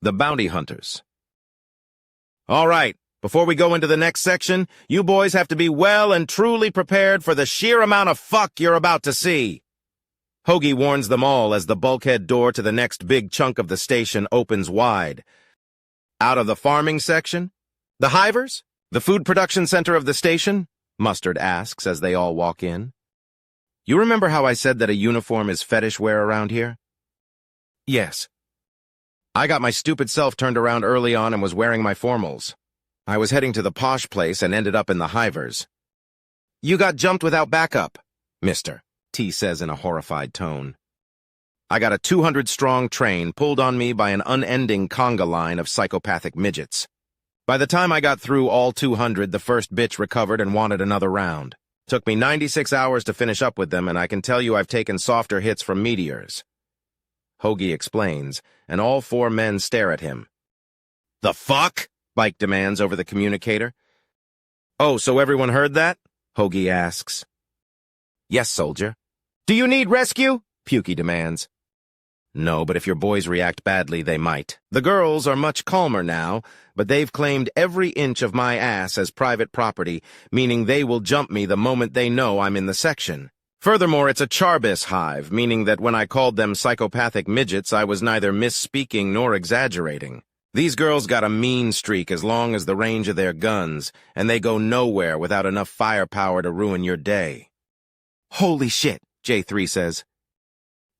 The Bounty Hunters. All right, before we go into the next section, you boys have to be well and truly prepared for the sheer amount of fuck you're about to see. Hoagie warns them all as the bulkhead door to the next big chunk of the station opens wide. Out of the farming section? The hivers? The food production center of the station? Mustard asks as they all walk in. You remember how I said that a uniform is fetish wear around here? Yes. I got my stupid self turned around early on and was wearing my formals. I was heading to the posh place and ended up in the hivers. You got jumped without backup, mister, T says in a horrified tone. I got a 200-strong train pulled on me by an unending conga line of psychopathic midgets. By the time I got through all 200, the first bitch recovered and wanted another round. Took me 96 hours to finish up with them, and I can tell you I've taken softer hits from meteors. Hoagie explains, and all four men stare at him. The fuck? Bike demands over the communicator. Oh, so everyone heard that? Hoagie asks. Yes, soldier. Do you need rescue? Pukey demands. No, but if your boys react badly, they might. The girls are much calmer now, but they've claimed every inch of my ass as private property, meaning they will jump me the moment they know I'm in the section. Furthermore, it's a Charbis hive, meaning that when I called them psychopathic midgets, I was neither misspeaking nor exaggerating. These girls got a mean streak as long as the range of their guns, and they go nowhere without enough firepower to ruin your day. Holy shit, J3 says.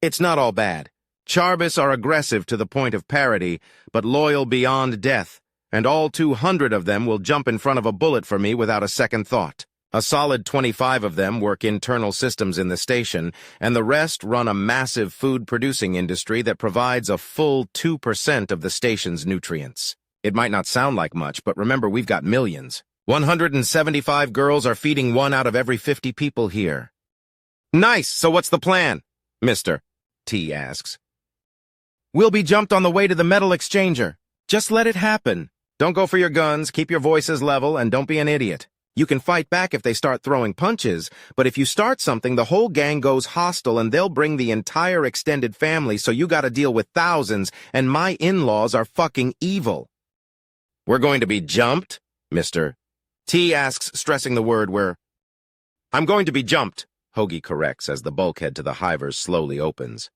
It's not all bad. Charbis are aggressive to the point of parody, but loyal beyond death, and all 200 of them will jump in front of a bullet for me without a second thought. A solid 25 of them work internal systems in the station, and the rest run a massive food-producing industry that provides a full 2% of the station's nutrients. It might not sound like much, but remember we've got millions. 175 girls are feeding 1 out of every 50 people here. Nice, so what's the plan? Mister, T asks. We'll be jumped on the way to the metal exchanger. Just let it happen. Don't go for your guns, keep your voices level, and don't be an idiot. You can fight back if they start throwing punches, but if you start something, the whole gang goes hostile and they'll bring the entire extended family, so you gotta deal with thousands, and my in-laws are fucking evil. We're going to be jumped, mister? T asks, stressing the word where. I'm going to be jumped, Hoagie corrects as the bulkhead to the hivers slowly opens.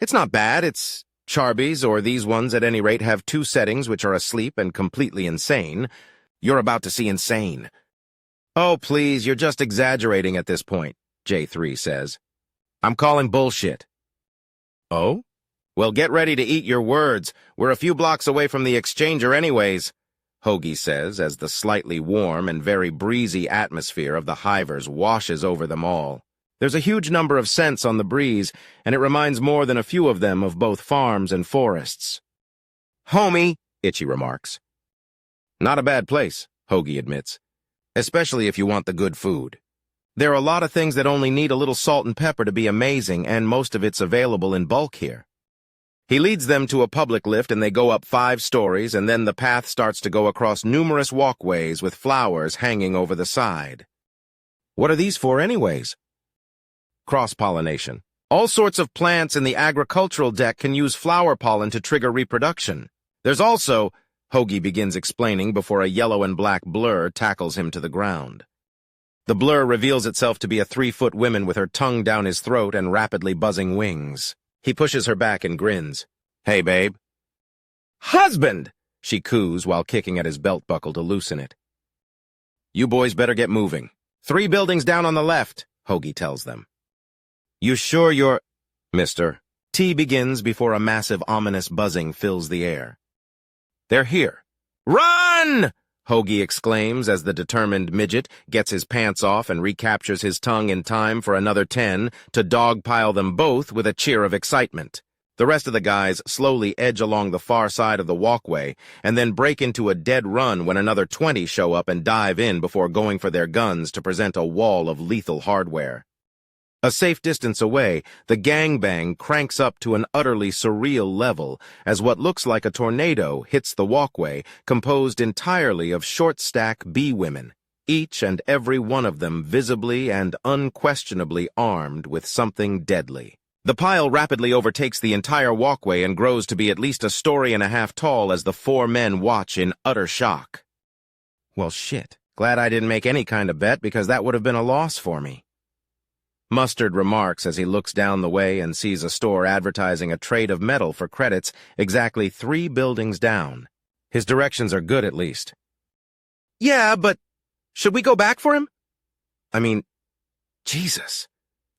It's not bad, it's Charbies, or these ones at any rate, have 2 settings which are asleep and completely insane. You're about to see insane. Oh, please, you're just exaggerating at this point, J3 says. I'm calling bullshit. Oh? Well, get ready to eat your words. We're a few blocks away from the exchanger anyways, Hoagie says as the slightly warm and very breezy atmosphere of the hivers washes over them all. There's a huge number of scents on the breeze, and it reminds more than a few of them of both farms and forests. Homie, Itchy remarks. Not a bad place, Hoagie admits. Especially if you want the good food. There are a lot of things that only need a little salt and pepper to be amazing, and most of it's available in bulk here. He leads them to a public lift, and they go up 5 stories, and then the path starts to go across numerous walkways with flowers hanging over the side. What are these for anyways? Cross-pollination. All sorts of plants in the agricultural deck can use flower pollen to trigger reproduction. There's also... Hoagie begins explaining before a yellow and black blur tackles him to the ground. The blur reveals itself to be a 3-foot woman with her tongue down his throat and rapidly buzzing wings. He pushes her back and grins. Hey, babe. Husband! She coos while kicking at his belt buckle to loosen it. You boys better get moving. 3 buildings down on the left, Hoagie tells them. You sure you're... Mister. T begins before a massive ominous buzzing fills the air. They're here. Run! Hoagie exclaims as the determined midget gets his pants off and recaptures his tongue in time for another 10 to dogpile them both with a cheer of excitement. The rest of the guys slowly edge along the far side of the walkway and then break into a dead run when another 20 show up and dive in before going for their guns to present a wall of lethal hardware. A safe distance away, the gangbang cranks up to an utterly surreal level as what looks like a tornado hits the walkway, composed entirely of short-stack bee-women, each and every one of them visibly and unquestionably armed with something deadly. The pile rapidly overtakes the entire walkway and grows to be at least a story and a half tall as the four men watch in utter shock. Well, shit. Glad I didn't make any kind of bet because that would have been a loss for me. Mustard remarks as he looks down the way and sees a store advertising a trade of metal for credits exactly 3 buildings down. His directions are good at least. Yeah, but should we go back for him? I mean, Jesus,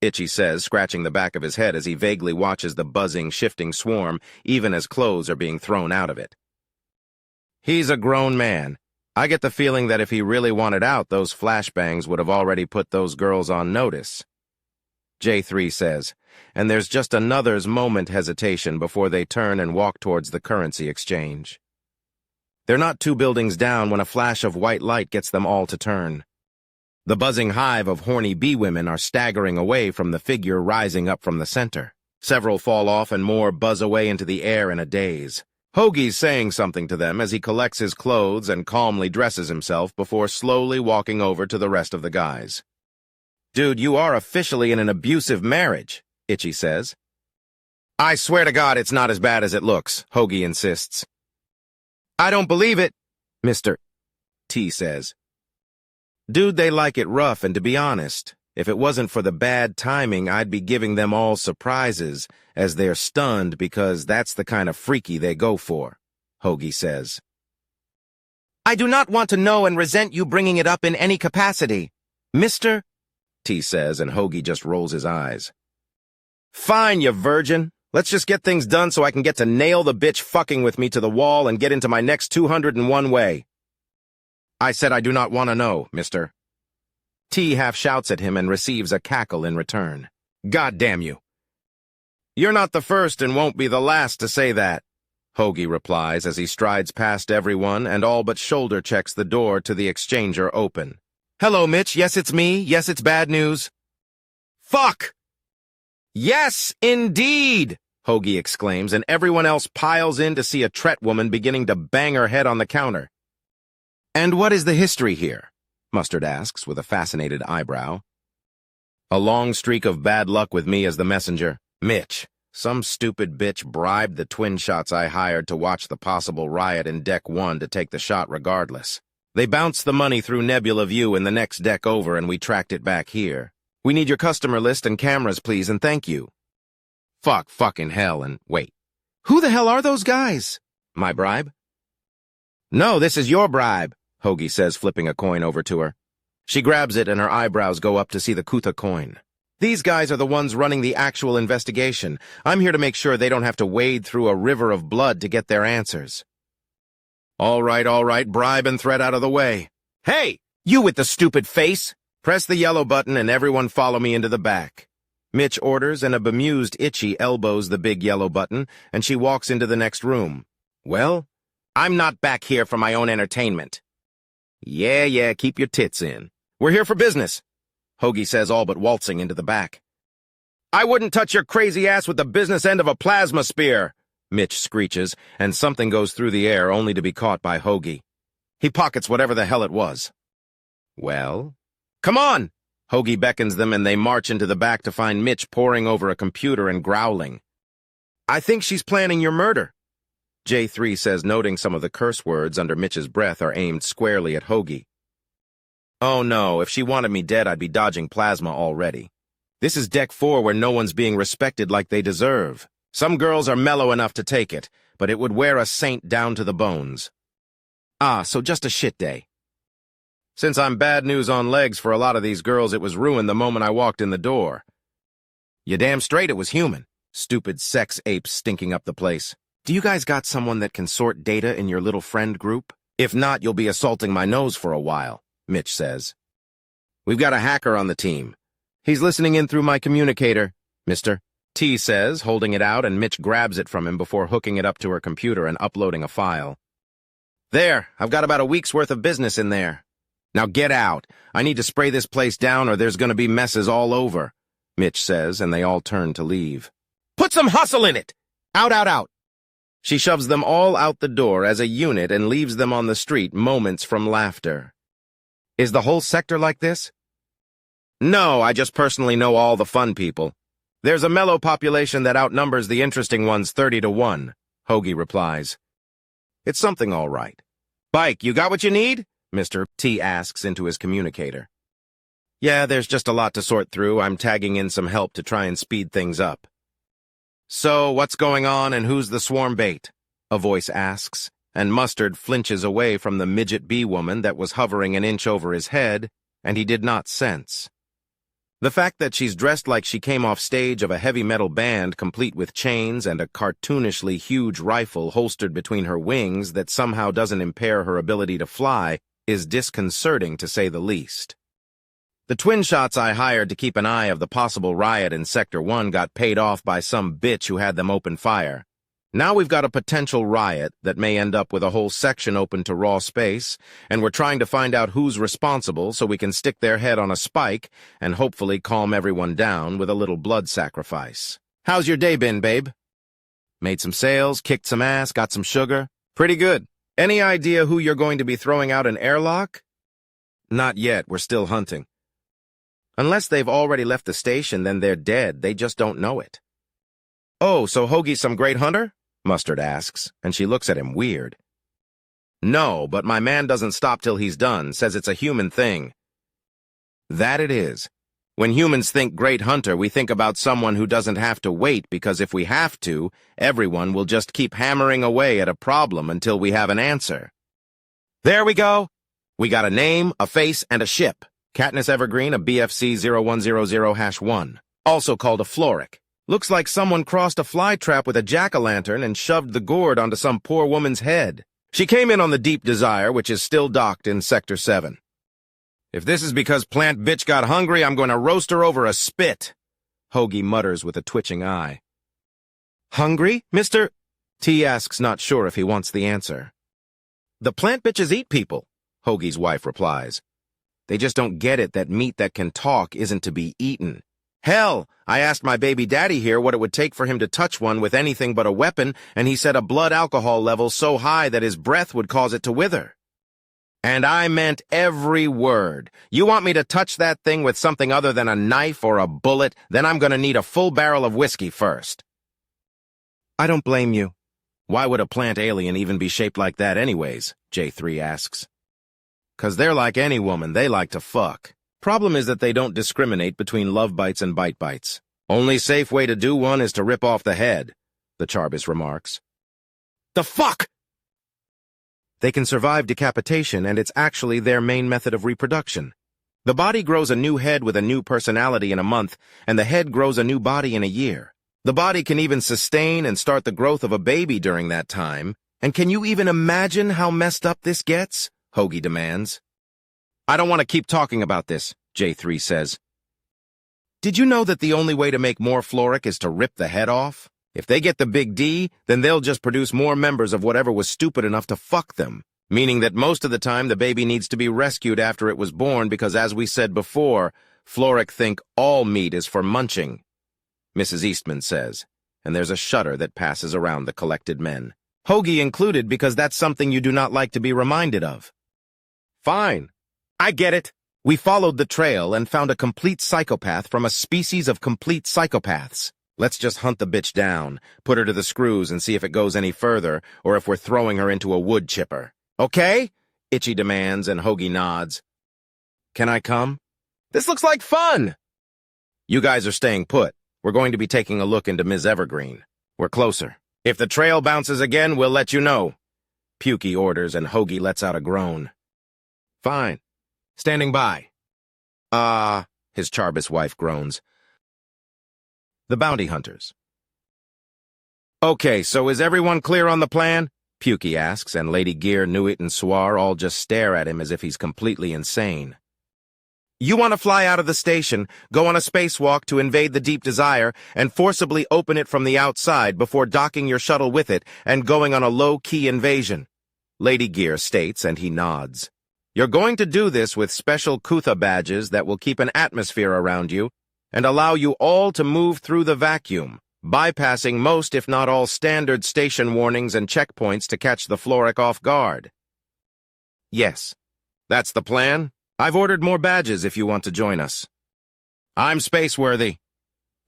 Itchy says, scratching the back of his head as he vaguely watches the buzzing, shifting swarm, even as clothes are being thrown out of it. He's a grown man. I get the feeling that if he really wanted out, those flashbangs would have already put those girls on notice. J3 says, and there's just another's moment hesitation before they turn and walk towards the currency exchange. They're not 2 buildings down when a flash of white light gets them all to turn. The buzzing hive of horny bee women are staggering away from the figure rising up from the center. Several fall off and more buzz away into the air in a daze. Hoagie's saying something to them as he collects his clothes and calmly dresses himself before slowly walking over to the rest of the guys. Dude, you are officially in an abusive marriage, Itchy says. I swear to God it's not as bad as it looks, Hoagie insists. I don't believe it, Mr. T says. Dude, they like it rough, and to be honest, if it wasn't for the bad timing, I'd be giving them all surprises, as they're stunned because that's the kind of freaky they go for, Hoagie says. I do not want to know and resent you bringing it up in any capacity, Mr. T says, and Hoagie just rolls his eyes. Fine, you virgin. Let's just get things done so I can get to nail the bitch fucking with me to the wall and get into my next 201 way. I said I do not want to know, mister. T half shouts at him and receives a cackle in return. God damn you. You're not the first and won't be the last to say that, Hoagie replies as he strides past everyone and all but shoulder checks the door to the exchanger open. Hello, Mitch. Yes, it's me. Yes, it's bad news. Fuck! Yes, indeed! Hoagie exclaims, and everyone else piles in to see a Tret woman beginning to bang her head on the counter. And what is the history here? Mustard asks with a fascinated eyebrow. A long streak of bad luck with me as the messenger. Mitch, some stupid bitch bribed the twin shots I hired to watch the possible riot in Deck 1 to take the shot regardless. They bounced the money through Nebula View in the next deck over and we tracked it back here. We need your customer list and cameras, please, and thank you. Fucking hell, and wait. Who the hell are those guys? My bribe? No, this is your bribe, Hoagie says, flipping a coin over to her. She grabs it and her eyebrows go up to see the Kutha coin. These guys are the ones running the actual investigation. I'm here to make sure they don't have to wade through a river of blood to get their answers. All right, bribe and threat out of the way. Hey, you with the stupid face! Press the yellow button and everyone follow me into the back. Mitch orders, and a bemused Itchy elbows the big yellow button, and she walks into the next room. Well, I'm not back here for my own entertainment. Yeah, keep your tits in. We're here for business, Hoagie says, all but waltzing into the back. I wouldn't touch your crazy ass with the business end of a plasma spear, Mitch screeches, and something goes through the air only to be caught by Hoagie. He pockets whatever the hell it was. Well, come on! Hoagie beckons them and they march into the back to find Mitch poring over a computer and growling. I think she's planning your murder, J3 says, noting some of the curse words under Mitch's breath are aimed squarely at Hoagie. Oh no, if she wanted me dead, I'd be dodging plasma already. This is Deck 4 where no one's being respected like they deserve. Some girls are mellow enough to take it, but it would wear a saint down to the bones. So just a shit day. Since I'm bad news on legs for a lot of these girls, it was ruined the moment I walked in the door. You damn straight it was human. Stupid sex apes stinking up the place. Do you guys got someone that can sort data in your little friend group? If not, you'll be assaulting my nose for a while, Mitch says. We've got a hacker on the team. He's listening in through my communicator, mister. T says, holding it out, and Mitch grabs it from him before hooking it up to her computer and uploading a file. There, I've got about a week's worth of business in there. Now get out. I need to spray this place down or there's going to be messes all over, Mitch says, and they all turn to leave. Put some hustle in it! Out. She shoves them all out the door as a unit and leaves them on the street moments from laughter. Is the whole sector like this? No, I just personally know all the fun people. There's a mellow population that outnumbers the interesting ones 30-1, Hoagie replies. It's something all right. Bike, you got what you need? Mr. T asks into his communicator. Yeah, there's just a lot to sort through. I'm tagging in some help to try and speed things up. So, what's going on and who's the swarm bait? A voice asks, and Mustard flinches away from the midget bee woman that was hovering an inch over his head, and he did not sense. The fact that she's dressed like she came off stage of a heavy metal band complete with chains and a cartoonishly huge rifle holstered between her wings that somehow doesn't impair her ability to fly is disconcerting to say the least. The twin shots I hired to keep an eye of the possible riot in Sector 1 got paid off by some bitch who had them open fire. Now we've got a potential riot that may end up with a whole section open to raw space, and we're trying to find out who's responsible so we can stick their head on a spike and hopefully calm everyone down with a little blood sacrifice. How's your day been, babe? Made some sales, kicked some ass, got some sugar? Pretty good. Any idea who you're going to be throwing out an airlock? Not yet, we're still hunting. Unless they've already left the station, then they're dead, they just don't know it. Oh, so Hoagie's some great hunter? Mustard asks, and she looks at him weird. No, but my man doesn't stop till he's done, says it's a human thing. That it is. When humans think great hunter, we think about someone who doesn't have to wait, because if we have to, everyone will just keep hammering away at a problem until we have an answer. There we go. We got a name, a face, and a ship. Katniss Evergreen, a BFC 0100-1, also called a Floric. Looks like someone crossed a fly trap with a jack-o'-lantern and shoved the gourd onto some poor woman's head. She came in on the Deep Desire, which is still docked in Sector 7. If this is because Plant Bitch got hungry, I'm going to roast her over a spit, Hoagie mutters with a twitching eye. Hungry, Mr.? T asks, not sure if he wants the answer. The Plant Bitches eat people, Hoagie's wife replies. They just don't get it that meat that can talk isn't to be eaten. Hell, I asked my baby daddy here what it would take for him to touch one with anything but a weapon, and he said a blood alcohol level so high that his breath would cause it to wither. And I meant every word. You want me to touch that thing with something other than a knife or a bullet, then I'm gonna need a full barrel of whiskey first. I don't blame you. Why would a plant alien even be shaped like that anyways? J3 asks. 'Cause they're like any woman, they like to fuck. Problem is that they don't discriminate between love bites and bite bites. Only safe way to do one is to rip off the head, the Charbis remarks. The fuck? They can survive decapitation, and it's actually their main method of reproduction. The body grows a new head with a new personality in a month, and the head grows a new body in a year. The body can even sustain and start the growth of a baby during that time. And can you even imagine how messed up this gets? Hoagie demands. I don't want to keep talking about this, J3 says. Did you know that the only way to make more Floric is to rip the head off? If they get the big D, then they'll just produce more members of whatever was stupid enough to fuck them, meaning that most of the time the baby needs to be rescued after it was born because, as we said before, Floric think all meat is for munching, Mrs. Eastman says, and there's a shudder that passes around the collected men. Hoagie included, because that's something you do not like to be reminded of. Fine. I get it. We followed the trail and found a complete psychopath from a species of complete psychopaths. Let's just hunt the bitch down, put her to the screws and see if it goes any further, or if we're throwing her into a wood chipper. Okay? Itchy demands, and Hoagie nods. Can I come? This looks like fun! You guys are staying put. We're going to be taking a look into Ms. Evergreen. We're closer. If the trail bounces again, we'll let you know. Pukey orders, and Hoagie lets out a groan. Fine. Standing by. His Charbis wife groans. The bounty hunters. Okay, so is everyone clear on the plan? Pukey asks, and Lady Gear, Nuit, and Swar all just stare at him as if he's completely insane. You want to fly out of the station, go on a spacewalk to invade the Deep Desire, and forcibly open it from the outside before docking your shuttle with it and going on a low-key invasion. Lady Gear states, and he nods. You're going to do this with special Kutha badges that will keep an atmosphere around you and allow you all to move through the vacuum, bypassing most if not all standard station warnings and checkpoints to catch the Floric off guard. Yes, that's the plan. I've ordered more badges if you want to join us. I'm space-worthy.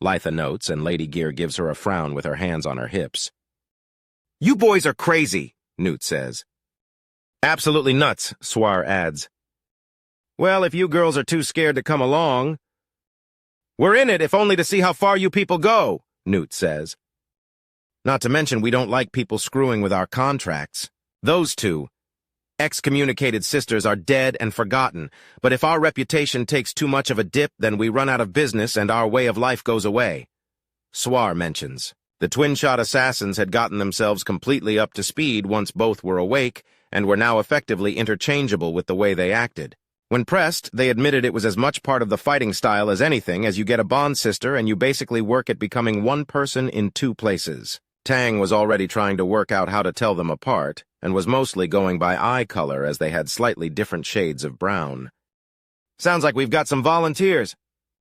Litha notes, and Lady Gear gives her a frown with her hands on her hips. You boys are crazy, Newt says. Absolutely nuts, Swar adds. Well, if you girls are too scared to come along... We're in it, if only to see how far you people go, Newt says. Not to mention we don't like people screwing with our contracts. Those two, excommunicated sisters, are dead and forgotten, but if our reputation takes too much of a dip, then we run out of business and our way of life goes away. Swar mentions. The twin-shot assassins had gotten themselves completely up to speed once both were awake, and were now effectively interchangeable with the way they acted. When pressed, they admitted it was as much part of the fighting style as anything, as you get a bond sister and you basically work at becoming one person in two places. Tang was already trying to work out how to tell them apart, and was mostly going by eye color as they had slightly different shades of brown. Sounds like we've got some volunteers.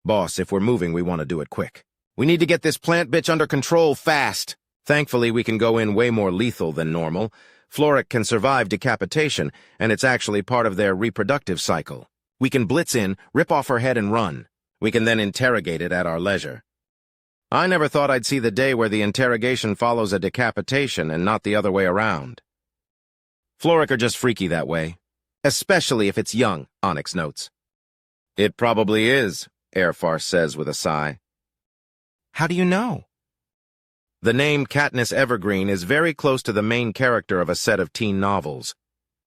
Boss, if we're moving, we want to do it quick. We need to get this plant bitch under control fast. Thankfully, we can go in way more lethal than normal. Floric can survive decapitation, and it's actually part of their reproductive cycle. We can blitz in, rip off her head and run. We can then interrogate it at our leisure. I never thought I'd see the day where the interrogation follows a decapitation and not the other way around. Floric are just freaky that way. Especially if it's young, Onyx notes. It probably is, Airfarce says with a sigh. How do you know? The name Katniss Evergreen is very close to the main character of a set of teen novels.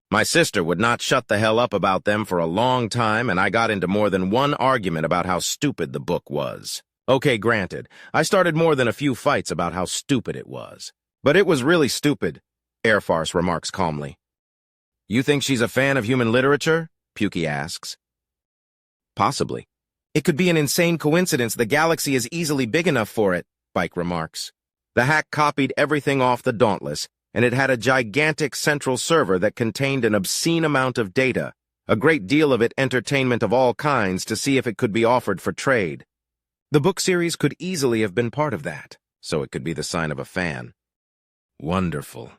My sister would not shut the hell up about them for a long time, and I got into more than one argument about how stupid the book was. Okay, granted, I started more than a few fights about how stupid it was. But it was really stupid, Airfarce remarks calmly. You think she's a fan of human literature? Pukey asks. Possibly. It could be an insane coincidence the galaxy is easily big enough for it, Bike remarks. The hack copied everything off the Dauntless, and it had a gigantic central server that contained an obscene amount of data, a great deal of it entertainment of all kinds, to see if it could be offered for trade. The book series could easily have been part of that, so it could be the sign of a fan. Wonderful.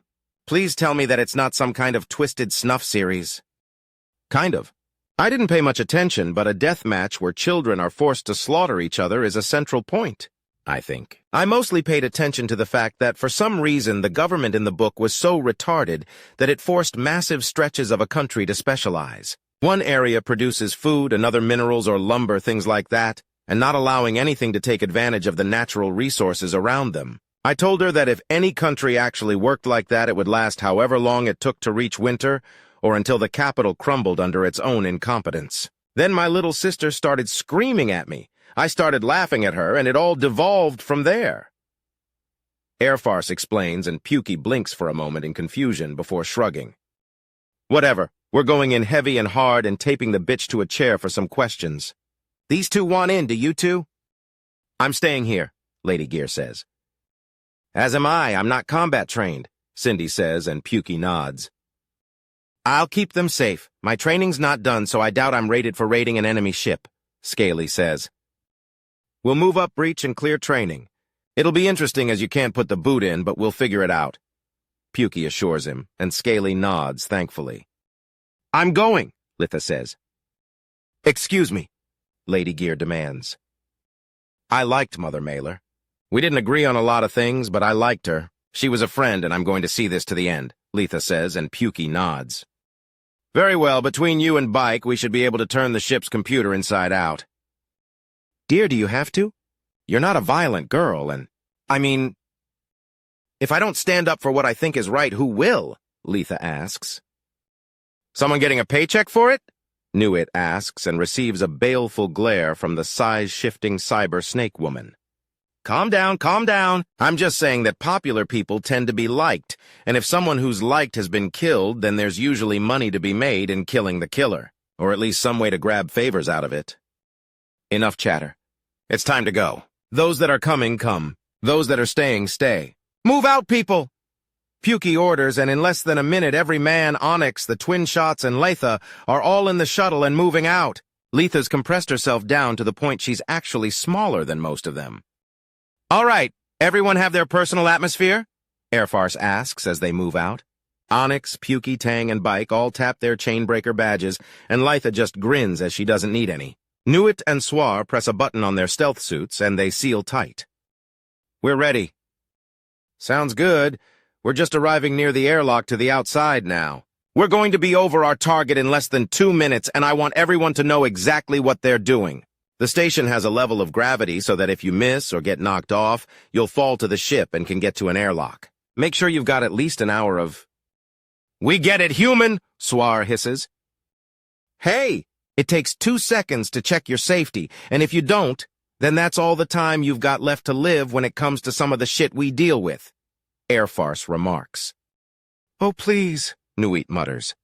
Please tell me that it's not some kind of twisted snuff series. Kind of. I didn't pay much attention, but a death match where children are forced to slaughter each other is a central point. I think. I mostly paid attention to the fact that for some reason the government in the book was so retarded that it forced massive stretches of a country to specialize. One area produces food, another minerals or lumber, things like that, and not allowing anything to take advantage of the natural resources around them. I told her that if any country actually worked like that, it would last however long it took to reach winter, or until the capital crumbled under its own incompetence. Then my little sister started screaming at me. I started laughing at her, and it all devolved from there. Airfarce explains, and Pukey blinks for a moment in confusion before shrugging. Whatever, we're going in heavy and hard and taping the bitch to a chair for some questions. These two want in, do you two? I'm staying here, Lady Gear says. As am I, I'm not combat trained, Cindy says, and Pukey nods. I'll keep them safe. My training's not done, so I doubt I'm rated for raiding an enemy ship, Scaly says. We'll move up breach and clear training. It'll be interesting as you can't put the boot in, but we'll figure it out. Pukey assures him, and Scaly nods thankfully. I'm going, Litha says. Excuse me, Lady Gear demands. I liked Mother Mailer. We didn't agree on a lot of things, but I liked her. She was a friend, and I'm going to see this to the end, Litha says, and Pukey nods. Very well, between you and Bike, we should be able to turn the ship's computer inside out. Dear, do you have to? You're not a violent girl, and... I mean... If I don't stand up for what I think is right, who will? Litha asks. Someone getting a paycheck for it? Newit asks and receives a baleful glare from the size-shifting cyber snake woman. Calm down, calm down. I'm just saying that popular people tend to be liked, and if someone who's liked has been killed, then there's usually money to be made in killing the killer, or at least some way to grab favors out of it. Enough chatter. It's time to go. Those that are coming, come. Those that are staying, stay. Move out, people! Pukey orders, and in less than a minute, every man, Onyx, the twin shots, and Litha are all in the shuttle and moving out. Letha's compressed herself down to the point she's actually smaller than most of them. All right, everyone have their personal atmosphere? Airfarce asks as they move out. Onyx, Pukey, Tang, and Bike all tap their chainbreaker badges, and Litha just grins as she doesn't need any. Nuit and Swar press a button on their stealth suits, and they seal tight. We're ready. Sounds good. We're just arriving near the airlock to the outside now. We're going to be over our target in less than 2 minutes, and I want everyone to know exactly what they're doing. The station has a level of gravity so that if you miss or get knocked off, you'll fall to the ship and can get to an airlock. Make sure you've got at least an hour of... We get it, human, Swar hisses. Hey, it takes 2 seconds to check your safety, and if you don't, then that's all the time you've got left to live when it comes to some of the shit we deal with, Airfarce remarks. Oh, please, Nuit mutters.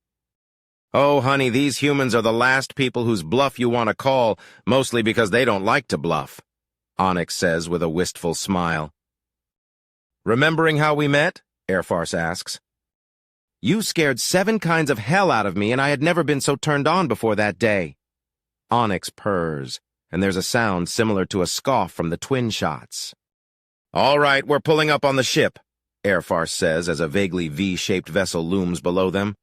Oh, honey, these humans are the last people whose bluff you want to call, mostly because they don't like to bluff, Onyx says with a wistful smile. Remembering how we met? Airfarce asks. You scared 7 kinds of hell out of me, and I had never been so turned on before that day. Onyx purrs, and there's a sound similar to a scoff from the twin shots. All right, we're pulling up on the ship, Airfarce says as a vaguely V-shaped vessel looms below them.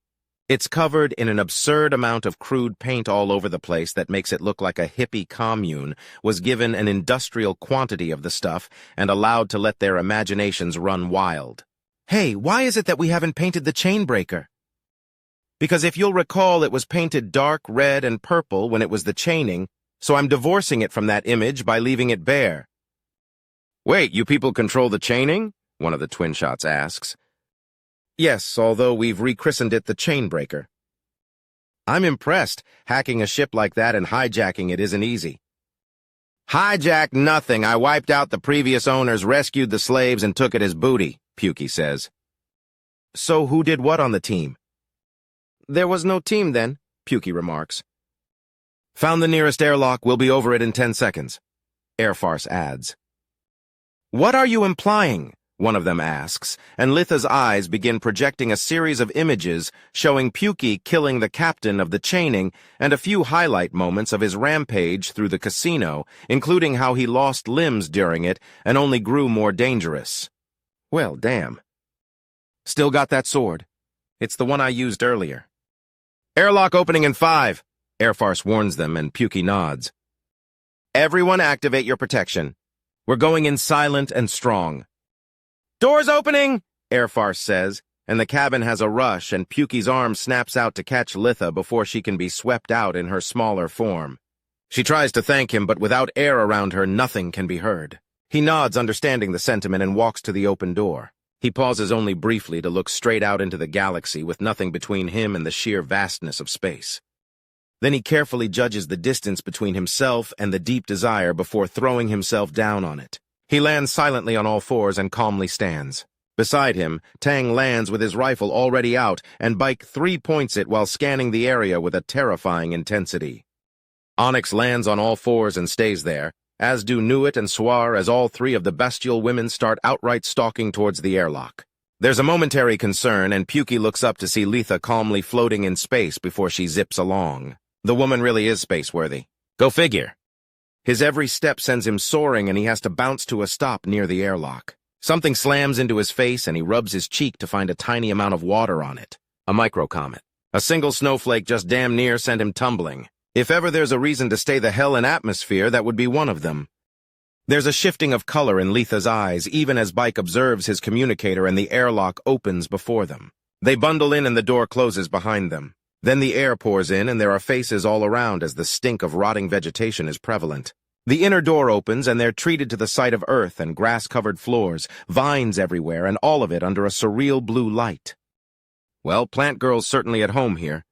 It's covered in an absurd amount of crude paint all over the place that makes it look like a hippie commune was given an industrial quantity of the stuff and allowed to let their imaginations run wild. Hey, why is it that we haven't painted the chain breaker? Because if you'll recall, it was painted dark red and purple when it was the chaining, so I'm divorcing it from that image by leaving it bare. Wait, you people control the chaining? One of the twin shots asks. Yes, although we've rechristened it the chain breaker. I'm impressed. Hacking a ship like that and hijacking it isn't easy. Hijack nothing. I wiped out the previous owners, rescued the slaves, and took it as booty, Pukey says. So who did what on the team? There was no team then, Pukey remarks. Found the nearest airlock. We'll be over it in 10 seconds, Airfarce adds. What are you implying? One of them asks, and Litha's eyes begin projecting a series of images showing Pukey killing the captain of the chaining and a few highlight moments of his rampage through the casino, including how he lost limbs during it and only grew more dangerous. Well, damn. Still got that sword. It's the one I used earlier. Airlock opening in 5, Airfarce warns them, and Pukey nods. Everyone activate your protection. We're going in silent and strong. Doors opening, Airfarce says, and the cabin has a rush, and Pukey's arm snaps out to catch Litha before she can be swept out in her smaller form. She tries to thank him, but without air around her, nothing can be heard. He nods, understanding the sentiment, and walks to the open door. He pauses only briefly to look straight out into the galaxy with nothing between him and the sheer vastness of space. Then he carefully judges the distance between himself and the deep desire before throwing himself down on it. He lands silently on all fours and calmly stands. Beside him, Tang lands with his rifle already out, and Bike 3-points it while scanning the area with a terrifying intensity. Onyx lands on all fours and stays there, as do Nuit and Swar as all 3 of the bestial women start outright stalking towards the airlock. There's a momentary concern, and Pukey looks up to see Litha calmly floating in space before she zips along. The woman really is space-worthy. Go figure. His every step sends him soaring, and he has to bounce to a stop near the airlock. Something slams into his face, and he rubs his cheek to find a tiny amount of water on it. A microcomet. A single snowflake just damn near sent him tumbling. If ever there's a reason to stay the hell in atmosphere, that would be one of them. There's a shifting of color in Litha's eyes, even as Bike observes his communicator and the airlock opens before them. They bundle in and the door closes behind them. Then the air pours in, and there are faces all around as the stink of rotting vegetation is prevalent. The inner door opens, and they're treated to the sight of earth and grass-covered floors, vines everywhere, and all of it under a surreal blue light. Well, Plant Girl's certainly at home here.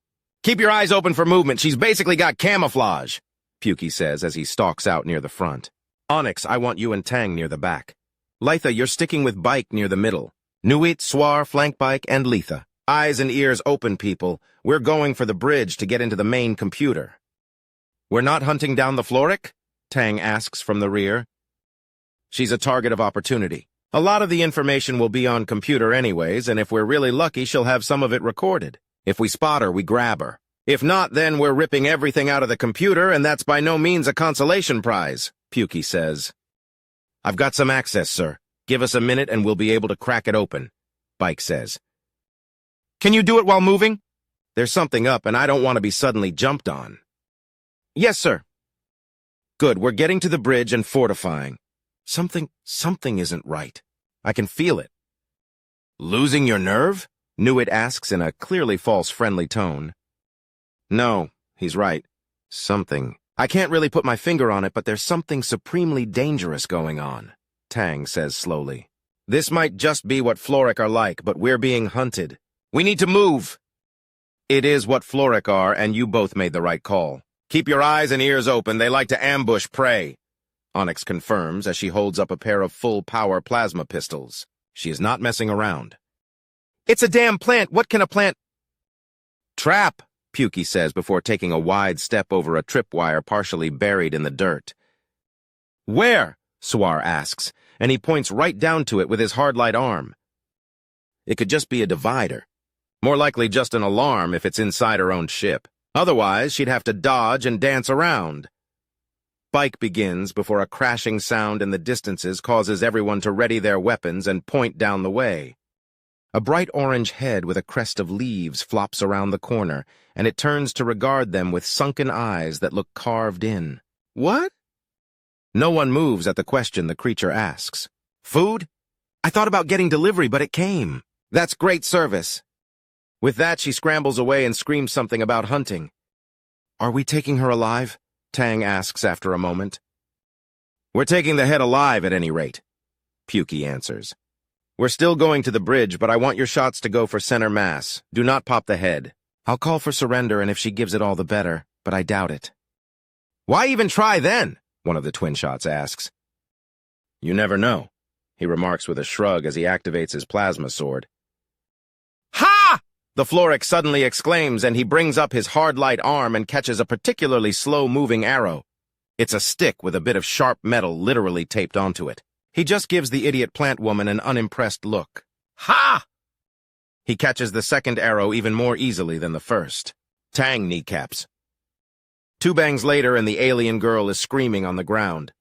Keep your eyes open for movement. She's basically got camouflage, Pukey says as he stalks out near the front. Onyx, I want you and Tang near the back. Litha, you're sticking with Bike near the middle. Nuit, Swar, flank Bike, and Litha. Eyes and ears open, people. We're going for the bridge to get into the main computer. We're not hunting down the Floric? Tang asks from the rear. She's a target of opportunity. A lot of the information will be on computer anyways, and if we're really lucky, she'll have some of it recorded. If we spot her, we grab her. If not, then we're ripping everything out of the computer, and that's by no means a consolation prize, Pukey says. I've got some access, sir. Give us a minute and we'll be able to crack it open, Bike says. Can you do it while moving? There's something up, and I don't want to be suddenly jumped on. Yes, sir. Good, we're getting to the bridge and fortifying. Something isn't right. I can feel it. Losing your nerve? Nuit asks in a clearly false friendly tone. No, he's right. Something. I can't really put my finger on it, but there's something supremely dangerous going on, Tang says slowly. This might just be what Floric are like, but we're being hunted. We need to move. It is what Floric are, and you both made the right call. Keep your eyes and ears open. They like to ambush prey, Onyx confirms as she holds up a pair of full-power plasma pistols. She is not messing around. It's a damn plant. What can a plant... Trap, Pukey says before taking a wide step over a tripwire partially buried in the dirt. Where? Suar asks, and he points right down to it with his hard-light arm. It could just be a divider. More likely just an alarm if it's inside her own ship. Otherwise, she'd have to dodge and dance around. Bike begins before a crashing sound in the distances causes everyone to ready their weapons and point down the way. A bright orange head with a crest of leaves flops around the corner, and it turns to regard them with sunken eyes that look carved in. What? No one moves at the question the creature asks. Food? I thought about getting delivery, but it came. That's great service. With that, she scrambles away and screams something about hunting. Are we taking her alive? Tang asks after a moment. We're taking the head alive at any rate, Pukey answers. We're still going to the bridge, but I want your shots to go for center mass. Do not pop the head. I'll call for surrender, and if she gives it all the better, but I doubt it. Why even try then? One of the twin shots asks. You never know, he remarks with a shrug as he activates his plasma sword. Ha! The Floric suddenly exclaims, and he brings up his hard-light arm and catches a particularly slow-moving arrow. It's a stick with a bit of sharp metal literally taped onto it. He just gives the idiot plant woman an unimpressed look. Ha! He catches the second arrow even more easily than the first. Tang kneecaps. 2 bangs later and the alien girl is screaming on the ground.